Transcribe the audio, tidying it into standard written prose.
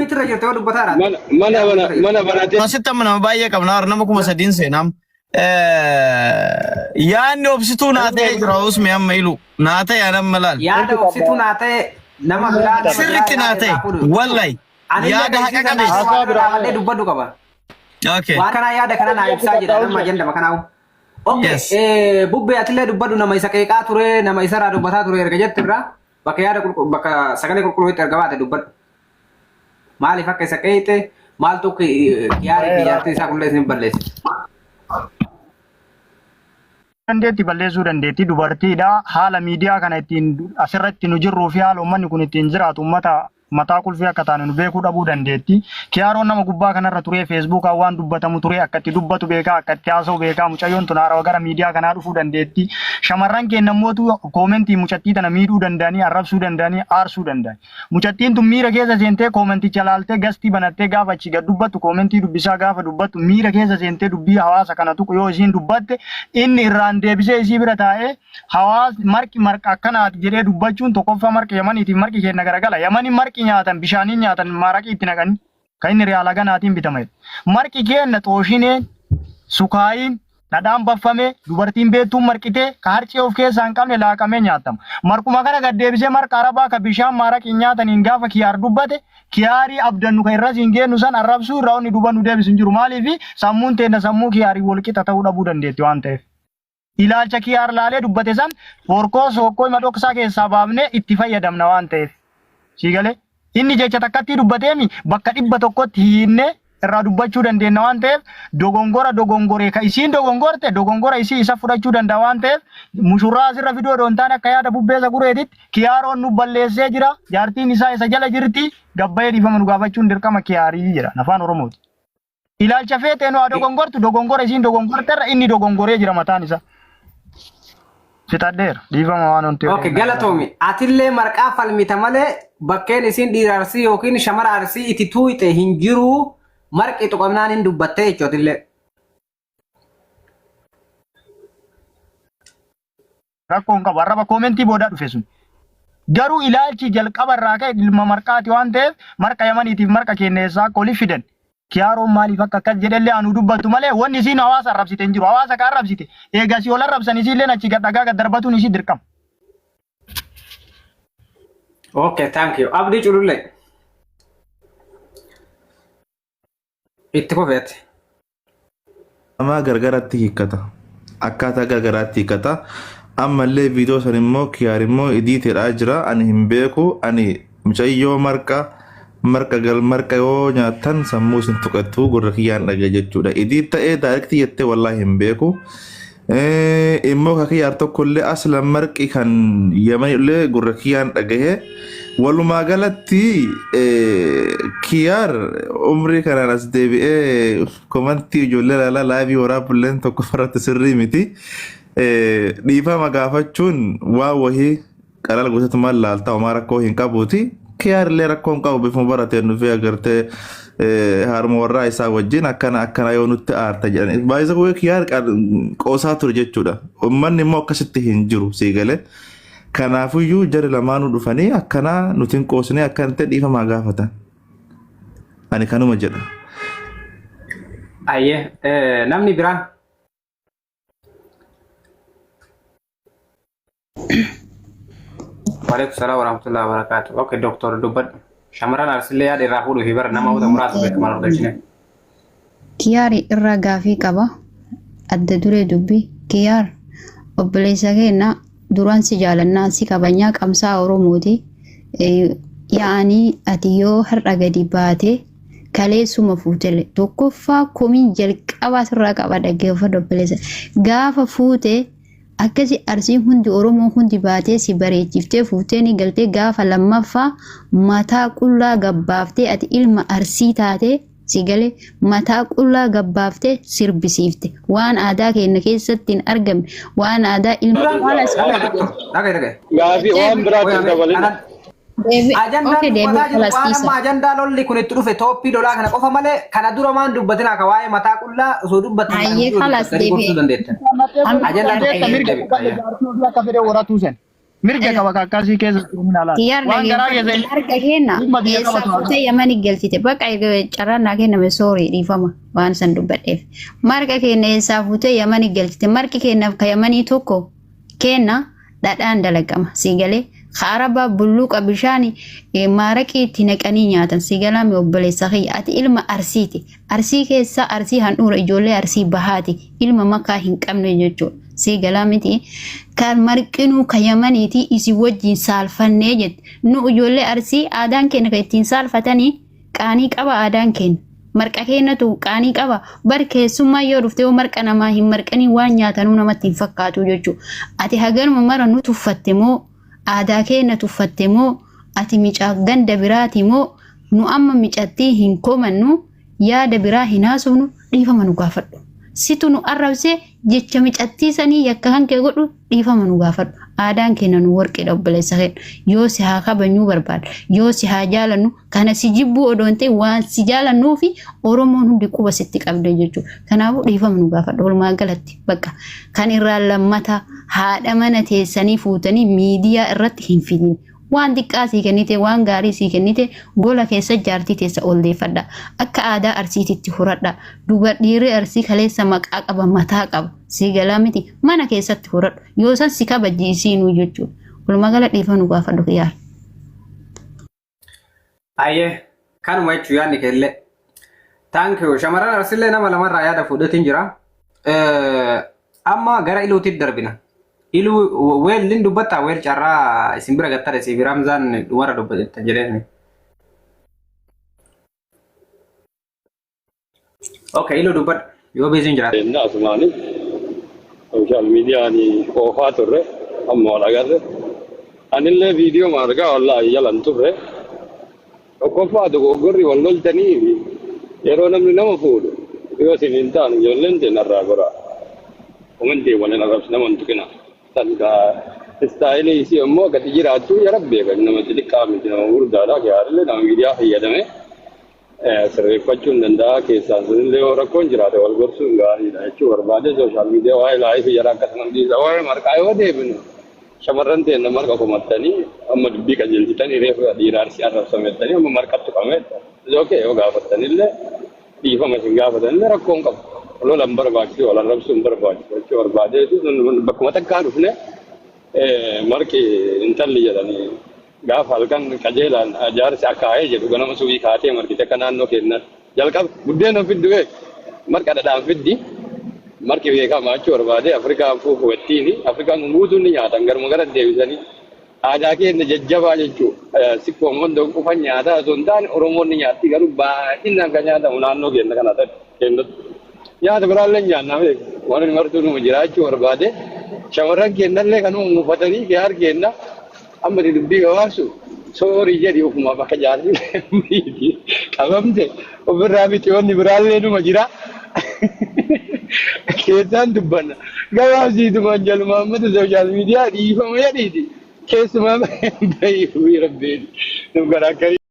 akkamitti irra jirte dubbataara mana banate Asitti amma nama baay'ee qabna nama kuma sadiin seenam yaanni obsituu naa ta'e jira usme amma ilu naa ta'e anam malal yaada obsituu naa ta'e nama biraa sirritti naa ta'e wallahi yaada haqa qabeessa dubbadhu qaba. Okay. Waan kana yaada kana naa ibsaa jedha nama ajenda makanaawu. Okay. Bubbee atillee dubbadhu nama isa qeeqaa ture nama isa irraa dubbataa ture erga jettirraa bakka yaada bakka sagalee qulqulluutti erga baate dubbadhu. Maaliif akka isa qeeqte maaltu yaada ijaartii isaa kullee isin balleesse. Dandeetti balleessuu dandeetti dubartiidha haala miidiyaa kana ittiin asirratti nu jirruu fi haala uummanni kun ittiin jiraatu uummata mataa kulfii akka taane nu beekuu dhabuu dandeetti. Kiyaaroon nama gubbaa kanarra ture feesbuukaa waan dubbatamu ture akka itti dubbatu beekaa akka itti haasa'u beekaa mucayyoon tun haarawa gara miidiyaa kanaa dhufuu dandeetti. Shamarran keenya mootu koomentii mucattii tana miidhuu danda'anii arrabsuu danda'anii aarsuu danda'ani. Mucattiin tun miira keessa seentee koomenticha laaltee gastii banattee gaafa achi gad dubbattu koomentii dubbisaa gaafa dubbattu miira keessa seentee dubbii hawaasa kana tuqu yoo isiin dubbatte inni irraan deebisee isii bira taa'ee hawaasni marqa akkanaati jedhee dubbachuun tokkoffaa marqa Yamaniitiif marqi keenya garagala. Yamaniin marqi nyaatan bishaanii nyaatan maraqii itti naqanii kan inni re'aala ganaatiin bitame. Marqi keenya xooshineen sukaayiin dhadhaan baffame dubartiin beektuun marqitee ka harcee of keessaa hin qabne laaqamee nyaatama. Marquma kana gad deebisee marqa arabaa ka bishaan maraqii nyaataniin gaafa kiyaar dubbate kiyaarii abdannu kan irra siin geennu san arrabsuu irraa inni duuba nu deebisu hin jiru. Maaliif sammuun teenya sammuu kiyaarii wal qixa ta'uu dhabuu dandeetti waan ta'eef. Ilaalcha kiyaar laalee dubbate san forkoo sookoo hima dhoksaa keessaa baafnee itti fayyadamna waan ta'eef. Siigalee inni jecha takkatti dubbateemi bakka 100tti hiinne irraa dubbachuu dandeenya waan ta'eef dogongoree ka isiin dogongorte dogongora isii isa fudhachuu danda'a waan ta'eef mushurraa asirra fidoo doon taane akka yaada bubbeessa gureetitti kiyaaroon nu balleessee jira jaartiin isaa isa jala jirti gabbayee dhiifama nu gaafachuun dirqama kiyaarii jira afaan Oromooti. Ilaalcha feetee nu dogongortu dogongora isiin dogongorterra inni dogongoree jira mataan isaa. Fitadheera dhiifama waan onti. Okay galatoomi atillee marqaa falmita malee bakkeen isiin dhiira arsii yookiin shamara arsii itti tuuite hin jiru marqi tuqamnaan hin dubbattee jechuutillee. Rakkoon qaba arraba koomentii boodaa dhufe sun. Garuu ilaalchi jalqaba irraa ka'e ilma marqaati waan ta'eef marqa Yamaniitiif marqa kenneessaa akka olii fidan. Kiyaaroon maaliif akka akkas jedhallee anu dubbattu malee wanni isiin hawaasa arrabsite hin jiru. Hawaasa kan arrabsite eegasii ol arrabsan isiillee achi gadhagaa gad darbatuun isii dirqama. Okay, thank you. Abdii Cululle. Itti kofeete. Nama gargaratti hiikkata. Akkaataa gargaraatti hiikkata. Ammallee viidiyoo san immoo kiyaar immoo idiiteedhaa jira. Ani hin beeku. Ani mucayyoo marqa yoo nyaatan sammuu isin tuqattu gurra kiyyaan dhagee jechuudha. Idii ta'ee daayirektii jettee wallaahi hin beeku. Immoo ka kiyyaar tokkollee aslan marqi kan Yamanillee gurra kiyyaan dhagahee walumaa galatti kiyyaar umrii kanaan as deebi'ee komantii ijoollee laalaa laayivii waraabulleen tokko farratti sirrii miti. Dhiifama gaafachuun waa wahii qalala gosatumaan laaltaa homaa rakkoo hin qabuuti. Kiyyaar illee rakkoon qabu bifuma barateen dhufee agartee harma warraa isaa wajjin akkana yoo nutti aarta jedhan. Baay'isa kuwee kiyyaar qoosaa ture jechuudha. Uummanni immoo akkasitti hin jiru siigalee. Kanaafuyyuu jari lamaanuu dhufanii akkanaa nuti hin qoosnee akkan ta'e dhiifamaa gaafatan. Ani kanuma jedha. Ayyee namni biraan. Waalaikum salaam warahmatullahi wabarakatuh. Okay, Dr. Dubbad. Shamaran arsillee yaada irraa fuudhuu fi bara nama muraasa beekaman argachine. Kiyyaar irraa gaafii qaba. Adda duree dubbii. Kiyyaar obboleessa keenya duraan si jaalannaa si kabajaa qabsaa Oromooti. Yaa'anii ati yoo har'a gadi baate kaleessuma fuutele tokkoffaa komii jalqabaa sirraa qaba dhaggeeffadhu obboleessa. Gaafa fuute akkasi arsiin hundi Oromoo hundi baatee si bareechiftee fuutee ni galtee gaafa lammaffaa mataa qullaa gabbaaftee ati ilma arsii taatee si galee mataa qullaa gabbaaftee sirbisiifte waan aadaa keenya keessatti hin argamne waan aadaa ilma haala gaafii waan biraatiin dabalina. Ajandaan lolli kun itti dhufe tooppii lolaa kana qofa malee kana dura maan dubbatin akka waa'ee mataa qullaa osoo dubbatin ayyee khalas deebi'e ajandaan akka fedhe waratu sen. mirga qaba kakkasii keessa minala Kiyar waan garaa keessa marga kenna esa fute yamani galchite bakka carana kenna me sorry difama waan san dubbadheef marga kenna esa fute yamani galchite margi kenna ka yamani tokko kenna dhadhaan dalagama sigale kharaba bulluqa bishani maraqi tinaqani nyaatan sigala me obboleessa ati ilma arsii keessa arsii handhuura ijoollee arsii bahaati ilma makaa hin qabne jechuudha sigala miti kan marqinu kayamaniiti isi wajjin saalfannee jet nu ijoollee arsii aadaan keenya kan ittiin saalfatanii qaanii qaba aadaan keenya marqa keenyatu qaanii qaba bar keessummaa yoo dhufte marqa namaa hin marqanii waan nyaatanuu namatti hin fakkaatu jechuudha ati haganuma mara nu tuffatte moo aadaa keenya tuffatte moo ati micaa ganda biraati moo nu amma micatti hin komannu yaada biraa hin haasofnu dhiifama nu gaafadhu situ nu arrabse jecha micatti sanii yakka hanke godhu dhiifama nu gaafadhu aadaan keenya nu warqee obboleessa keenya yoo si haa kabanyuu barbaada yoo si haa jaalannu kana si jibbuu odoonte waan si jaalannuu fi oromoon hundi quba sitti qabde jechuudha kanaafuu dhiifama nu gaafadhu walumaa galatti bakka kan irraa lammata haadha mana teessanii fuutanii miidiyaa irratti hin fidin waan xiqqaa sii kennite waan gaarii sii kennite gola keessa jaartii teessa oldeeffadha akka aadaa arsiititti huradha duba dhiirri arsii kaleessa maqaa qaba mataa qaba sii galaa miti mana keessatti huradhu yoo san si kabajjiisiinuu jechuudha walumaa gala dhiifama nu gaafadhu kiyyaa. Ayyee kanuma jechuun yaadni keellee taankiyuu shamarran arsillee nama lamarraa yaada fuudhatiin jira amma gara iluutti darbina. Ilu wel lin dubbata wel cara simbira gattare si Ramzan dumara dubbata jedheni. Okay, ilu dubbat yo bezin jira. Na asmani. Social media ni qofa turre amma wala garre. Anille video marga wallahi yalan turre. Qofa do gorri wallol tani yero namni nama fuudu. Yo sinintan yollente narra gora. Umanti wala narabs naman tukina. Tanda style isi ammo gati jiraatu ya rabbi kan nama xiqqaa miti nama gurdaadha gaarille nama miidiyaa fayyadame sirreeffachuun danda'a keessaan sunillee rakkoon jiraate wal gorsuun gaariidha jechuu barbaade sooshaal miidiyaa waa'ee laayii fayyadaan akkasuma dhiisa waa'ee marqaa yoo deebinu shamarran ta'e nama marqa komattanii amma dubbii qajeelchitanii reefu dhiiraarsi arrabsamettanii amma marqattu qabee okee yoo gaafattanillee dhiifama isin gaafatanillee rakkoon qabu. Lolan barbaachisu wala rabsuun barbaachisu jechuu barbaadeetu bakkuma takkaa dhufne marqi intalli jedhanii gaafa halkan qajeelaan jaarsi akaa'ee jedhu ganama subii kaatee marqite akka naannoo kennan jalqaba buddeena fiddu marqa dhadhaan fiddi marqi beekamaa jechuu barbaade Afrikaan fuufu wettiini Afrikaan guutuun ni nyaatan garuma gara deebisanii aadaa keenya jajjabaa jechuu sikkoon wanta qufan nyaataa osoo hin taane Oromoon ni nyaatti garuu baay'inaan kan nyaatamu naannoo keenya kana kennatu. Nyaata biraallee nyaannaa waan inni martuu numa jiraachuu barbaade shamarran kennallee kan uumfatanii gaar kenna amma dubbii gabaasu soorii jedhi ofuma bakka jaartii qabamte ofirraa bitiyoonni biraallee numa jira keessaan dubbanna gabaabsiituma jaluma ammata sooshaal miidiyaa dhiifama jedhiiti keessumaa baay'ee rabbiin nu garaa